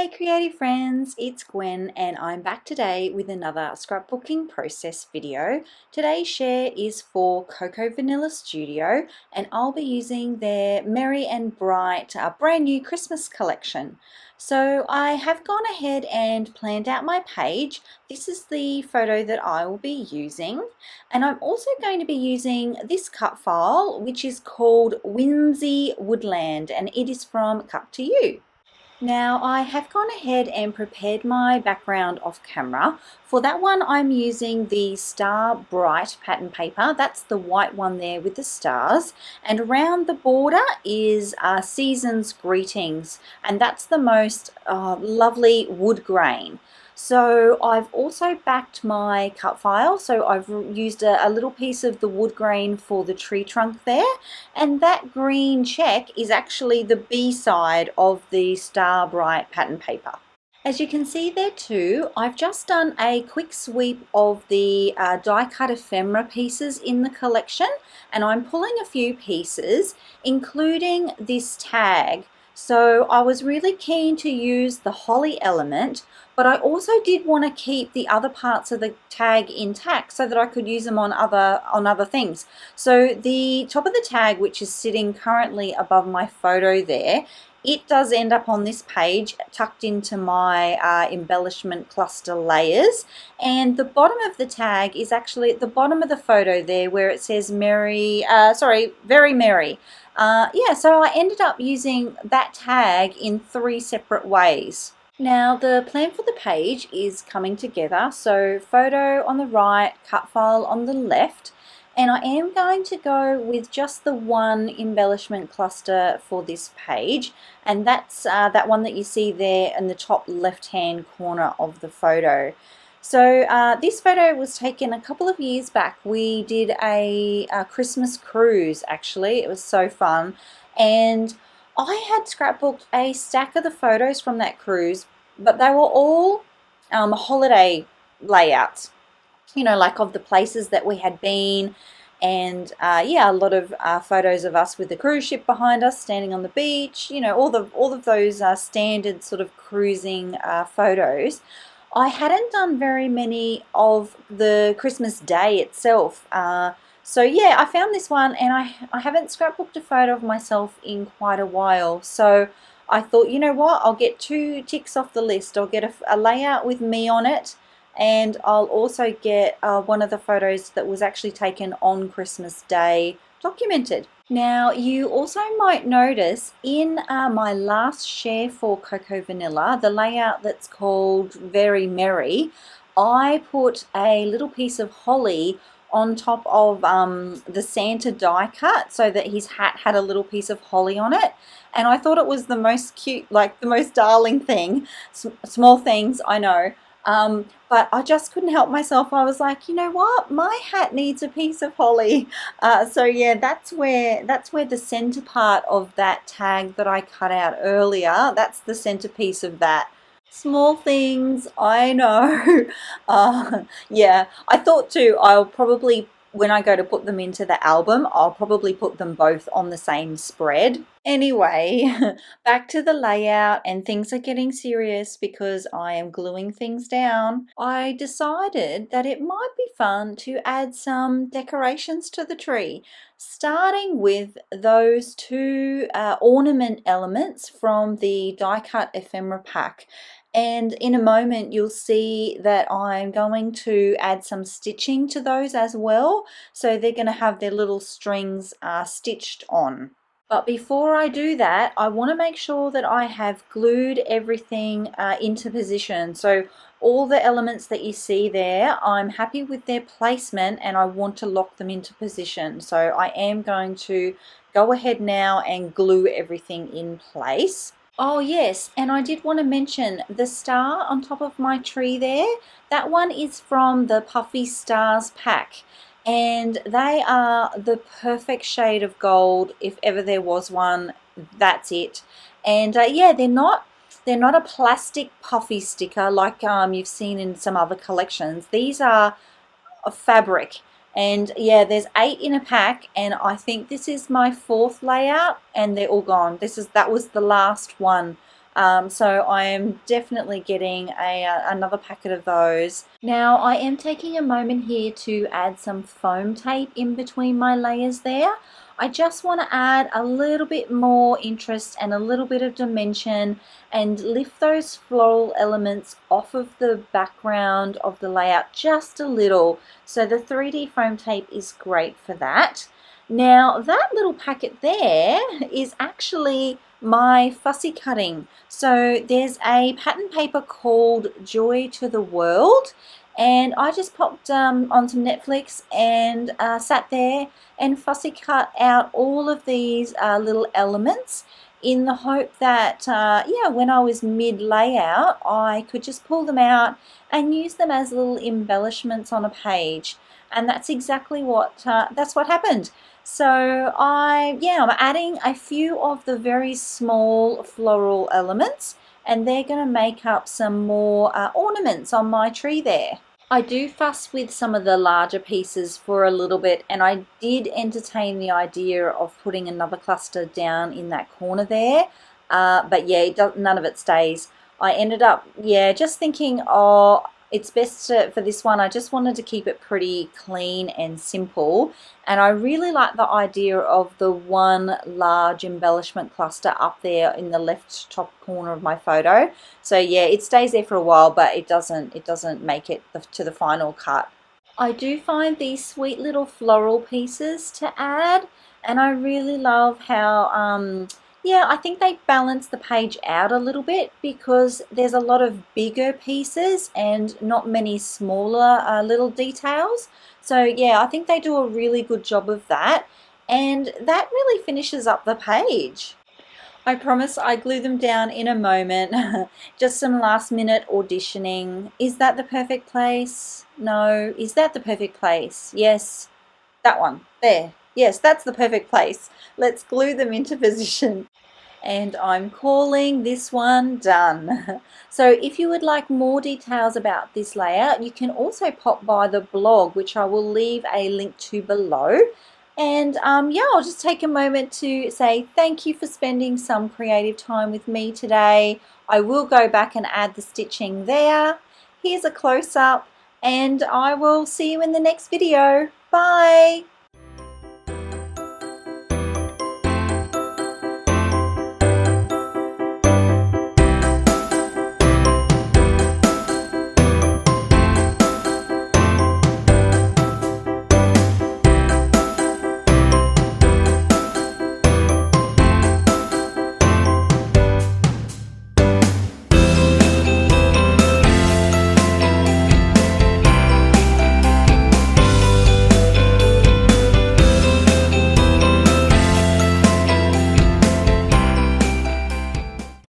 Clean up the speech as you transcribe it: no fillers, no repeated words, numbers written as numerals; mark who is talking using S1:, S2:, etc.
S1: Hey creative friends, it's Gwen and I'm back today with another scrapbooking process video. Today's share is for Cocoa Vanilla Studio and I'll be using their Merry and Bright brand new Christmas collection. So I have gone ahead and planned out my page. This is the photo that I will be using, and I'm also going to be using this cut file which is called Whimsy Woodland and it is from Cut to You. Now I have gone ahead and prepared my background off camera. For that one I'm using the Star Bright pattern paper. That's the white one there with the stars. And around the border is Season's Greetings, and that's the most lovely wood grain. So I've also backed my cut file, so I've used a little piece of the wood grain for the tree trunk there, and that green check is actually the B side of the Star Bright pattern paper. As you can see there too, I've just done a quick sweep of the die cut ephemera pieces in the collection, and I'm pulling a few pieces including this tag. So I was really keen to use the holly element, but I also did want to keep the other parts of the tag intact so that I could use them on other things. So the top of the tag, which is sitting currently above my photo there, it does end up on this page tucked into my embellishment cluster layers, and the bottom of the tag is actually at the bottom of the photo there where it says Very Merry. Yeah, so I ended up using that tag in 3 separate ways. Now the plan for the page is coming together, so photo on the right, cut file on the left, and I am going to go with just the one embellishment cluster for this page, and that's that one that you see there in the top left hand corner of the photo. So this photo was taken a couple of years back. We did a Christmas cruise actually. It was so fun, and I had scrapbooked a stack of the photos from that cruise, but they were all holiday layouts, you know, like of the places that we had been, and yeah, a lot of photos of us with the cruise ship behind us standing on the beach, you know, all of those standard sort of cruising photos. I hadn't done very many of the Christmas day itself. So yeah, I found this one, and I haven't scrapbooked a photo of myself in quite a while. So I thought, you know what, I'll get 2 ticks off the list. I'll get a layout with me on it, and I'll also get one of the photos that was actually taken on Christmas Day documented. Now you also might notice in my last share for Cocoa Vanilla, the layout that's called Very Merry, I put a little piece of holly on top of the Santa die cut so that his hat had a little piece of holly on it, and I thought it was the most cute, like the most darling thing. Small things, I know. But I just couldn't help myself. I was like, you know what, my hat needs a piece of holly. So yeah, that's where the center part of that tag that I cut out earlier, that's the centerpiece of that. Small things, I know. Yeah, I thought too, I'll probably, when I go to put them into the album, I'll probably put them both on the same spread. Anyway, back to the layout, and things are getting serious because I am gluing things down. I decided that it might be fun to add some decorations to the tree, starting with those 2 ornament elements from the die cut ephemera pack. And in a moment you'll see that I'm going to add some stitching to those as well, so they're going to have their little strings stitched on. But before I do that, I want to make sure that I have glued everything into position. So all the elements that you see there, I'm happy with their placement and I want to lock them into position. So I am going to go ahead now and glue everything in place. Oh yes, and I did want to mention the star on top of my tree there. That one is from the Puffy Stars pack, and they are the perfect shade of gold. If ever there was one, that's it. And yeah, they're not a plastic puffy sticker like you've seen in some other collections. These are a fabric. And yeah, there's 8 in a pack, and I think this is my 4th layout, and they're all gone. That was the last one So I am definitely getting another packet of those. Now I am taking a moment here to add some foam tape in between my layers there. I just want to add a little bit more interest and a little bit of dimension and lift those floral elements off of the background of the layout just a little. So the 3D foam tape is great for that. Now that little packet there is actually my fussy cutting. So there's a pattern paper called Joy to the World, and I just popped onto Netflix and sat there and fussy cut out all of these little elements in the hope that yeah, when I was mid layout I could just pull them out and use them as little embellishments on a page. And that's exactly what that's what happened. So I'm adding a few of the very small floral elements, and they're going to make up some more ornaments on my tree there. I do fuss with some of the larger pieces for a little bit, and I did entertain the idea of putting another cluster down in that corner there, but yeah, none of it stays. I ended up, yeah, just thinking, oh, it's best for this one. I just wanted to keep it pretty clean and simple, and I really like the idea of the one large embellishment cluster up there in the left top corner of my photo. So yeah, it stays there for a while, but it doesn't make it to the final cut. I do find these sweet little floral pieces to add, and I really love how yeah, I think they balance the page out a little bit because there's a lot of bigger pieces and not many smaller little details. So yeah, I think they do a really good job of that, and that really finishes up the page. I promise I glue them down in a moment. Just some last minute auditioning. Is that the perfect place? No. Is that the perfect place? Yes. That one. There. Yes, that's the perfect place. Let's glue them into position. And I'm calling this one done. So if you would like more details about this layout, you can also pop by the blog, which I will leave a link to below. And yeah, I'll just take a moment to say thank you for spending some creative time with me today. I will go back and add the stitching there. Here's a close-up, and I will see you in the next video. Bye!